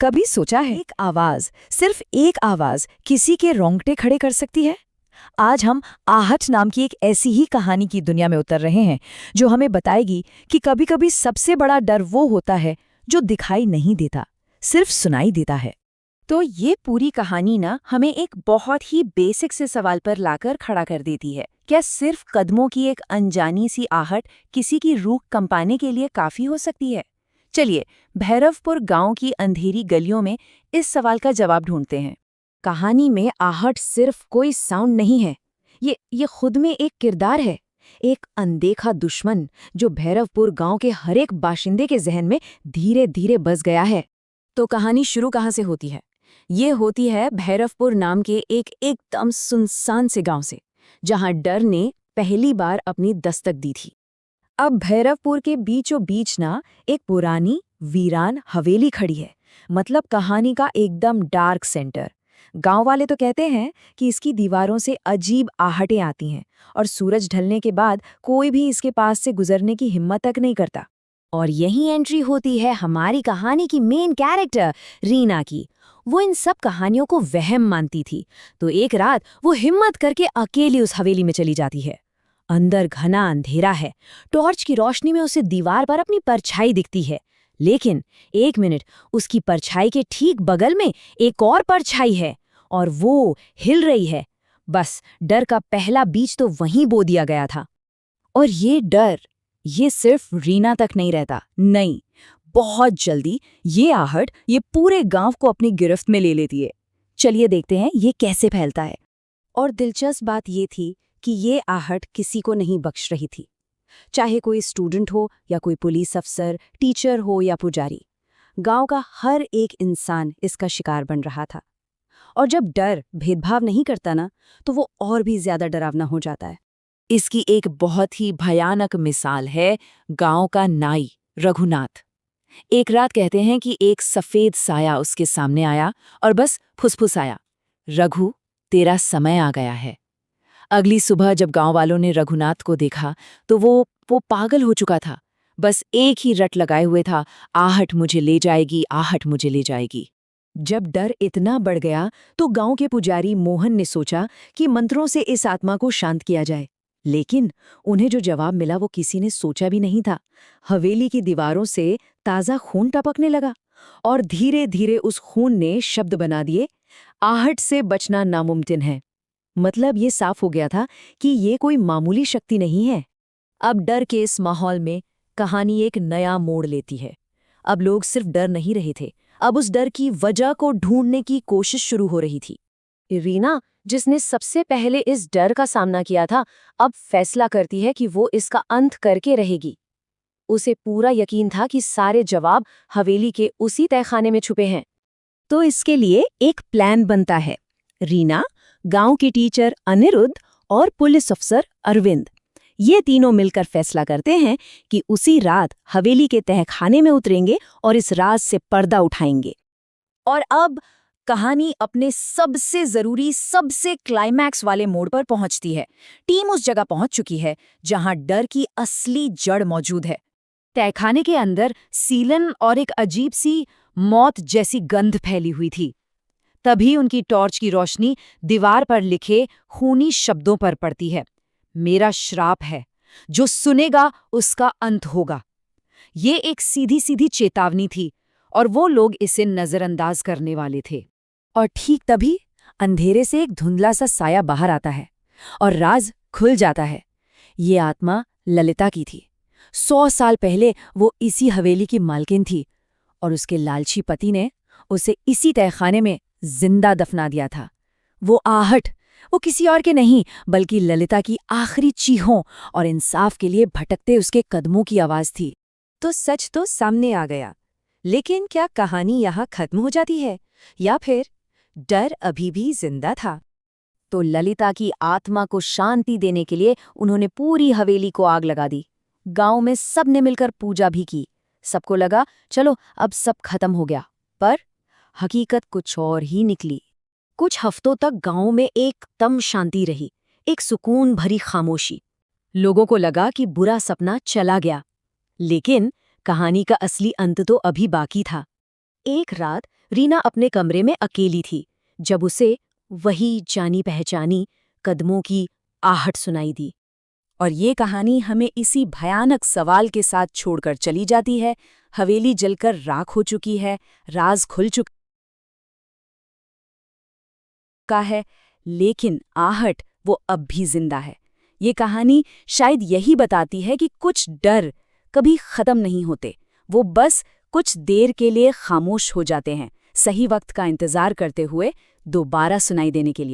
कभी सोचा है एक आवाज, सिर्फ एक आवाज किसी के रोंगटे खड़े कर सकती है? आज हम आहट नाम की एक ऐसी ही कहानी की दुनिया में उतर रहे हैं जो हमें बताएगी कि कभी-कभी सबसे बड़ा डर वो होता है जो दिखाई नहीं देता, सिर्फ सुनाई देता है। तो ये पूरी कहानी ना हमें एक बहुत ही बेसिक से सवाल पर लाकर खड़ा कर देती है। क्या सिर्फ कदमों की एक अनजानी सी आहट किसी की रूह कंपाने के लिए काफी हो सकती है? चलिए भैरवपुर गांव की अंधेरी गलियों में इस सवाल का जवाब ढूंढते हैं। कहानी में आहट सिर्फ कोई साउंड नहीं है, ये खुद में एक किरदार है, एक अनदेखा दुश्मन जो भैरवपुर गांव के हर एक बाशिंदे के जहन में धीरे धीरे बस गया है। तो कहानी शुरू कहाँ से होती है? ये होती है भैरवपुर नाम के एक एकदम सुनसान से गांव से, जहां डर ने पहली बार अपनी दस्तक दी थी। अब भैरवपुर के बीचों बीच ना एक पुरानी वीरान हवेली खड़ी है, मतलब कहानी का एकदम डार्क सेंटर। गांव वाले तो कहते हैं कि इसकी दीवारों से अजीब आहटें आती हैं और सूरज ढलने के बाद कोई भी इसके पास से गुजरने की हिम्मत तक नहीं करता। और यही एंट्री होती है हमारी कहानी की मेन कैरेक्टर रीना की। वो इन सब कहानियों को वहम मानती थी, तो एक रात वो हिम्मत करके अकेली उस हवेली में चली जाती है। अंदर घना अंधेरा है, टॉर्च की रोशनी में उसे दीवार पर अपनी परछाई दिखती है, लेकिन एक मिनट, उसकी परछाई के ठीक बगल में एक और परछाई है और वो हिल रही है। बस डर का पहला बीज तो वहीं बो दिया गया था। और ये डर, ये सिर्फ रीना तक नहीं रहता, नहीं, बहुत जल्दी ये आहट ये पूरे गांव को अपनी गिरफ्त में ले लेती है। चलिए देखते हैं ये कैसे फैलता है। और दिलचस्प बात ये थी कि ये आहट किसी को नहीं बख्श रही थी, चाहे कोई स्टूडेंट हो या कोई पुलिस अफसर, टीचर हो या पुजारी। गांव का हर एक इंसान इसका शिकार बन रहा था। और जब डर भेदभाव नहीं करता ना, तो वो और भी ज्यादा डरावना हो जाता है। इसकी एक बहुत ही भयानक मिसाल है गांव का नाई रघुनाथ। एक रात कहते हैं कि एक सफेद साया उसके सामने आया और बस फुसफुसाया, रघु, तेरा समय आ गया है। अगली सुबह जब गांव वालों ने रघुनाथ को देखा तो वो पागल हो चुका था, बस एक ही रट लगाए हुए था, आहट मुझे ले जाएगी, आहट मुझे ले जाएगी। जब डर इतना बढ़ गया तो गांव के पुजारी मोहन ने सोचा कि मंत्रों से इस आत्मा को शांत किया जाए, लेकिन उन्हें जो जवाब मिला वो किसी ने सोचा भी नहीं था। हवेली की दीवारों से ताज़ा खून टपकने लगा और धीरे धीरे उस खून ने शब्द बना दिए, आहट से बचना नामुमकिन है। मतलब ये साफ हो गया था कि ये कोई मामूली शक्ति नहीं है। अब डर के इस माहौल में कहानी एक नया मोड़ लेती है। अब लोग सिर्फ डर नहीं रहे थे, अब उस डर की वजह को ढूंढने की कोशिश शुरू हो रही थी। रीना, जिसने सबसे पहले इस डर का सामना किया था, अब फैसला करती है कि वो इसका अंत करके रहेगी। उसे पूरा यकीन था कि सारे जवाब हवेली के उसी तहखाने में छुपे हैं। तो इसके लिए एक प्लान बनता है। रीना, गांव की टीचर अनिरुद्ध और पुलिस अफसर अरविंद, ये तीनों मिलकर फैसला करते हैं कि उसी रात हवेली के तहखाने में उतरेंगे और इस राज से पर्दा उठाएंगे। और अब कहानी अपने सबसे जरूरी, सबसे क्लाइमैक्स वाले मोड़ पर पहुंचती है। टीम उस जगह पहुंच चुकी है जहां डर की असली जड़ मौजूद है। तहखाने के अंदर सीलन और एक अजीब सी मौत जैसी गंध फैली हुई थी। तभी उनकी टॉर्च की रोशनी दीवार पर लिखे खूनी शब्दों पर पड़ती है, मेरा श्राप है, जो सुनेगा उसका अंत होगा। ये एक सीधी सीधी चेतावनी थी और वो लोग इसे नजरअंदाज करने वाले थे। और ठीक तभी अंधेरे से एक धुंधला सा साया बाहर आता है और राज खुल जाता है। ये आत्मा ललिता की थी। 100 साल पहले वो इसी हवेली की मालकिन थी और उसके लालची पति ने उसे इसी तहखाने में जिंदा दफना दिया था। वो आहट, वो किसी और के नहीं बल्कि ललिता की आखिरी चीखों और इंसाफ के लिए भटकते उसके कदमों की आवाज थी। तो सच तो सामने आ गया, लेकिन क्या कहानी यहाँ खत्म हो जाती है या फिर डर अभी भी जिंदा था? तो ललिता की आत्मा को शांति देने के लिए उन्होंने पूरी हवेली को आग लगा दी। गांव में सबने मिलकर पूजा भी की। सबको लगा चलो अब सब खत्म हो गया, पर हकीकत कुछ और ही निकली। कुछ हफ्तों तक गांव में एकदम शांति रही, एक सुकून भरी खामोशी। लोगों को लगा कि बुरा सपना चला गया, लेकिन कहानी का असली अंत तो अभी बाकी था। एक रात रीना अपने कमरे में अकेली थी जब उसे वही जानी पहचानी कदमों की आहट सुनाई दी। और ये कहानी हमें इसी भयानक सवाल के साथ छोड़कर चली जाती है। हवेली जलकर राख हो चुकी है, राज खुल चुका है, लेकिन आहट वो अब भी जिंदा है। ये कहानी शायद यही बताती है कि कुछ डर कभी खत्म नहीं होते, वो बस कुछ देर के लिए खामोश हो जाते हैं, सही वक्त का इंतजार करते हुए दोबारा सुनाई देने के लिए।